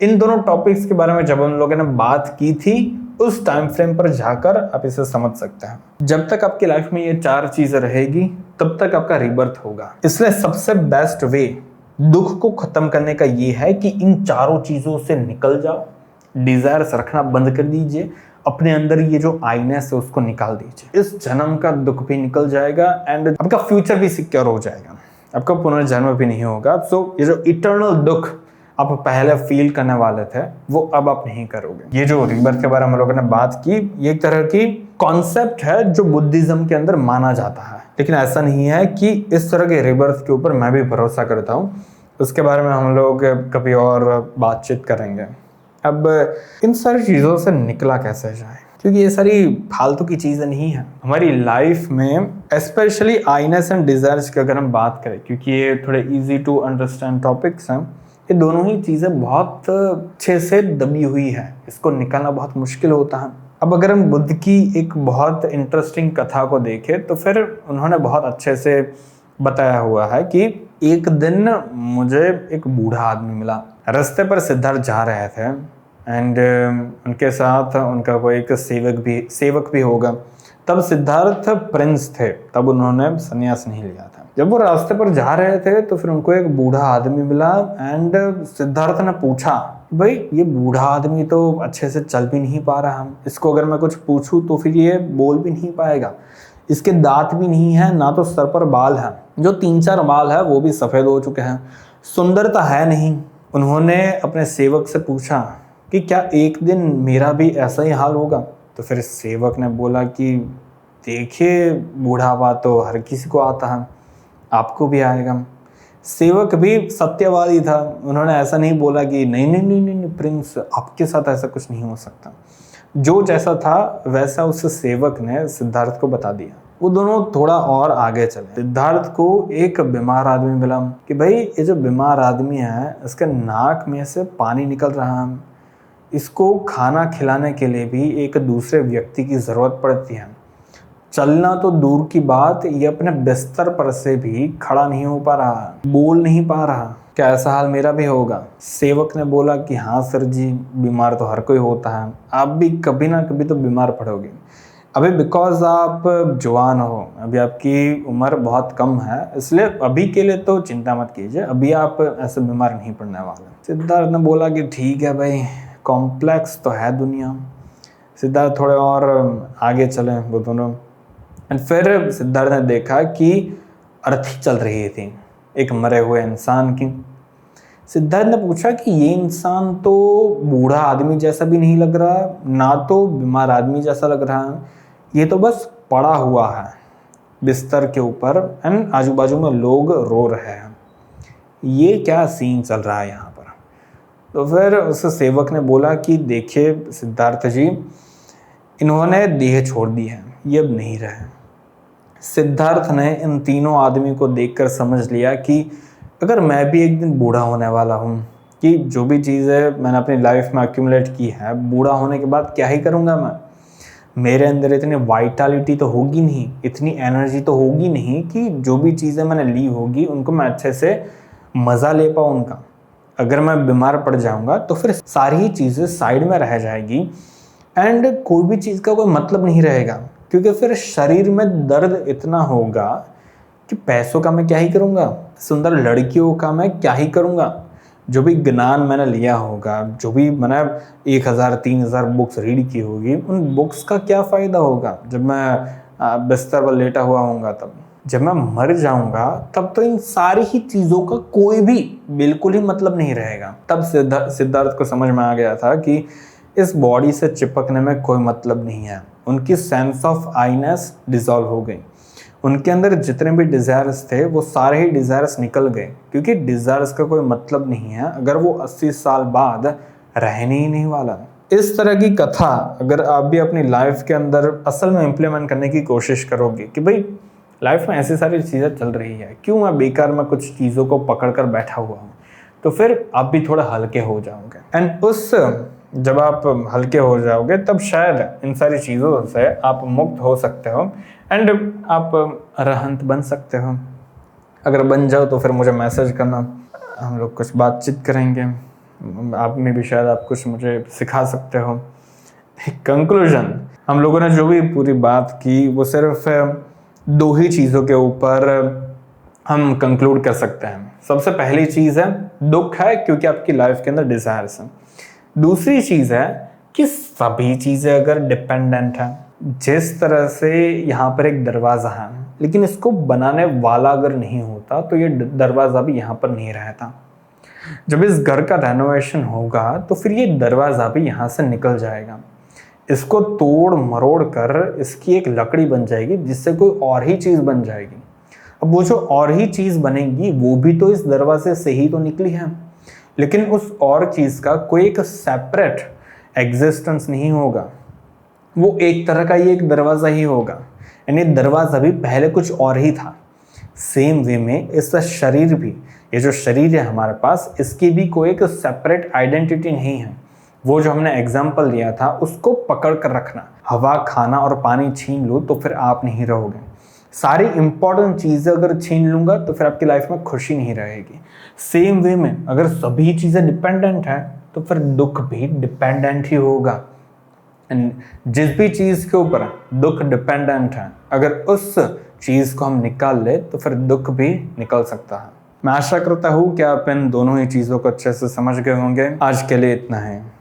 इन दोनों टॉपिक्स के बारे में जब हम लोगों ने बात की थी उस टाइम फ्रेम पर जाकर आप इसे समझ सकते हैं। जब तक आपकी लाइफ में ये 4 चीजें रहेगी तब तक आपका रीबर्थ होगा। इसलिए सबसे बेस्ट वे दुख को खत्म करने का ये है कि इन चारों चीजों से निकल जाओ, डिजायर्स रखना बंद कर दीजिए, अपने अंदर ये जो आइनेस है उसको निकाल दीजिए। इस जन्म का दुख भी निकल जाएगा एंड आपका फ्यूचर भी सिक्योर हो जाएगा, आपका पुनर्जन्म भी नहीं होगा। सो ये जो इटर्नल दुख आप पहले फील करने वाले थे वो अब आप नहीं करोगे। ये जो रीबर्थ के बारे में हम लोगों ने बात की, ये एक तरह की कॉन्सेप्ट है जो बुद्धिज्म के अंदर माना जाता है, लेकिन ऐसा नहीं है कि इस तरह के रीबर्थ के ऊपर मैं भी भरोसा करता हूँ। उसके बारे में हम लोग कभी और बातचीत करेंगे। अब इन सारी चीज़ों से निकला कैसे जाए, क्योंकि ये सारी फालतू की चीज़ें नहीं है हमारी लाइफ में। स्पेशली आइनेस एंड डिजायर्स की अगर हम बात करें, क्योंकि ये थोड़े इजी टू अंडरस्टैंड टॉपिक्स हैं, ये दोनों ही चीज़ें बहुत अच्छे से दबी हुई है, इसको निकालना बहुत मुश्किल होता है। अब अगर हम बुद्ध की एक बहुत इंटरेस्टिंग कथा को देखें तो फिर उन्होंने बहुत अच्छे से बताया हुआ है कि एक दिन मुझे एक बूढ़ा आदमी मिला, रास्ते पर सिद्धार्थ जा रहे थे एंड उनके साथ उनका कोई एक सेवक भी होगा तब सिद्धार्थ प्रिंस थे, तब उन्होंने संन्यास नहीं लिया था। जब वो रास्ते पर जा रहे थे तो फिर उनको एक बूढ़ा आदमी मिला एंड सिद्धार्थ ने पूछा, भाई ये बूढ़ा आदमी तो अच्छे से चल भी नहीं पा रहा, इसको अगर मैं कुछ पूछूं तो फिर ये बोल भी नहीं पाएगा, इसके दांत भी नहीं है, ना तो सर पर बाल है, जो 3-4 बाल है वो भी सफेद हो चुके हैं, सुंदरता है नहीं। उन्होंने अपने सेवक से पूछा कि क्या एक दिन मेरा भी ऐसा ही हाल होगा? तो फिर सेवक ने बोला कि देखिए बुढ़ापा तो हर किसी को आता है, आपको भी आएगा। सेवक भी सत्यवादी था, उन्होंने ऐसा नहीं बोला कि नहीं नहीं नहीं नहीं, नहीं प्रिंस आपके साथ ऐसा कुछ नहीं हो सकता। जो जैसा था वैसा उस सेवक ने सिद्धार्थ को बता दिया। वो दोनों थोड़ा और आगे चले। सिद्धार्थ को एक बीमार आदमी मिला कि भाई ये जो बीमार आदमी है इसके नाक में से पानी निकल रहा है, इसको खाना खिलाने के लिए भी एक दूसरे व्यक्ति की ज़रूरत पड़ती है, चलना तो दूर की बात, ये अपने बिस्तर पर से भी खड़ा नहीं हो पा रहा, बोल नहीं पा रहा, क्या ऐसा हाल मेरा भी होगा? सेवक ने बोला कि हाँ सर जी, बीमार तो हर कोई होता है, आप भी कभी ना कभी तो बीमार पड़ोगे। अभी बिकॉज आप जवान हो, अभी आपकी उम्र बहुत कम है, इसलिए अभी के लिए तो चिंता मत कीजिए, अभी आप ऐसे बीमार नहीं पड़ने वाले। सिद्धार्थ ने बोला कि ठीक है भाई, कॉम्प्लेक्स तो है दुनिया। सिद्धार्थ थोड़े और आगे चले वो दोनों, एंड फिर सिद्धार्थ ने देखा कि अर्थी चल रही थी एक मरे हुए इंसान की। सिद्धार्थ ने पूछा कि ये इंसान तो बूढ़ा आदमी जैसा भी नहीं लग रहा, ना तो बीमार आदमी जैसा लग रहा है, ये तो बस पड़ा हुआ है बिस्तर के ऊपर एंड आजू बाजू में लोग रो रहे हैं, ये क्या सीन चल रहा है यहाँ पर? तो फिर उस सेवक ने बोला कि देखिए सिद्धार्थ जी, इन्होंने देह छोड़ दी है, ये अब नहीं रहे। सिद्धार्थ ने इन तीनों आदमी को देखकर समझ लिया कि अगर मैं भी एक दिन बूढ़ा होने वाला हूँ, कि जो भी चीज़ें मैंने अपनी लाइफ में एक्यूमुलेट की है, बूढ़ा होने के बाद क्या ही करूँगा मैं? मेरे अंदर इतनी वाइटलिटी तो होगी नहीं, इतनी एनर्जी तो होगी नहीं कि जो भी चीज़ें मैंने ली होगी उनको मैं अच्छे से मज़ा ले पाऊँ उनका। अगर मैं बीमार पड़ जाऊँगा तो फिर सारी चीज़ें साइड में रह जाएगी एंड कोई भी चीज़ का कोई मतलब नहीं रहेगा, क्योंकि फिर शरीर में दर्द इतना होगा कि पैसों का मैं क्या ही करूँगा, सुंदर लड़कियों का मैं क्या ही करूँगा, जो भी ज्ञान मैंने लिया होगा, जो भी मैंने 1000-3000 बुक्स रीड की होगी, उन बुक्स का क्या फ़ायदा होगा जब मैं बिस्तर पर लेटा हुआ होऊंगा? तब जब मैं मर जाऊंगा तब तो इन सारी ही चीज़ों का कोई भी बिल्कुल ही मतलब नहीं रहेगा। तब सिद्धार्थ को समझ में आ गया था कि इस बॉडी से चिपकने में कोई मतलब नहीं है। उनकी सेंस ऑफ आईनेस डिसॉल्व हो गई, उनके अंदर जितने भी डिज़ायर्स थे वो सारे ही डिज़ायर्स निकल गए, क्योंकि डिज़ायर्स का कोई मतलब नहीं है अगर वो 80 साल बाद रहने ही नहीं वाला। इस तरह की कथा अगर आप भी अपनी लाइफ के अंदर असल में इम्प्लीमेंट करने की कोशिश करोगे कि भाई लाइफ में ऐसी सारी चीज़ें चल रही है, क्यों मैं बेकार में कुछ चीज़ों को पकड़ कर बैठा हुआ हूँ, तो फिर आप भी थोड़ा हल्के हो जाओगे। एंड उस जब आप हल्के हो जाओगे तब शायद इन सारी चीज़ों से आप मुक्त हो सकते हो एंड आप अरहंत बन सकते हो। अगर बन जाओ तो फिर मुझे मैसेज करना, हम लोग कुछ बातचीत करेंगे, आप में भी शायद आप कुछ मुझे सिखा सकते हो। कंक्लूजन, हम लोगों ने जो भी पूरी बात की वो सिर्फ 2 ही चीज़ों के ऊपर हम कंक्लूड कर सकते हैं। सबसे पहली चीज़ है दुख है क्योंकि आपकी लाइफ के अंदर डिज़ायर्स हैं। दूसरी चीज़ है कि सभी चीज़ें अगर डिपेंडेंट हैं, जिस तरह से यहाँ पर एक दरवाज़ा है लेकिन इसको बनाने वाला अगर नहीं होता तो ये दरवाज़ा भी यहाँ पर नहीं रहता। जब इस घर का रेनोवेशन होगा तो फिर ये दरवाज़ा भी यहाँ से निकल जाएगा, इसको तोड़ मरोड़ कर इसकी एक लकड़ी बन जाएगी जिससे कोई और ही चीज़ बन जाएगी। अब वो जो और ही चीज़ बनेगी वो भी तो इस दरवाजे से ही तो निकली है, लेकिन उस और चीज़ का कोई एक सेपरेट एग्जिस्टेंस नहीं होगा, वो एक तरह का ही एक दरवाज़ा ही होगा, यानी दरवाज़ा भी पहले कुछ और ही था। सेम वे में इसका शरीर भी, ये जो शरीर है हमारे पास, इसकी भी कोई एक सेपरेट आइडेंटिटी नहीं है। वो जो हमने एग्जाम्पल दिया था उसको पकड़ कर रखना, हवा खाना और पानी छीन लो तो फिर आप नहीं रहोगे। सारी इंपॉर्टेंट चीज़ें अगर छीन लूँगा तो फिर आपकी लाइफ में खुशी नहीं रहेगी। सेम वे में अगर सभी चीज़ें डिपेंडेंट हैं तो फिर दुख भी डिपेंडेंट ही होगा। And जिस भी चीज के ऊपर दुख डिपेंडेंट है, अगर उस चीज को हम निकाल ले तो फिर दुख भी निकल सकता है। मैं आशा करता हूँ कि आप इन दोनों ही चीजों को अच्छे से समझ गए होंगे। आज के लिए इतना है।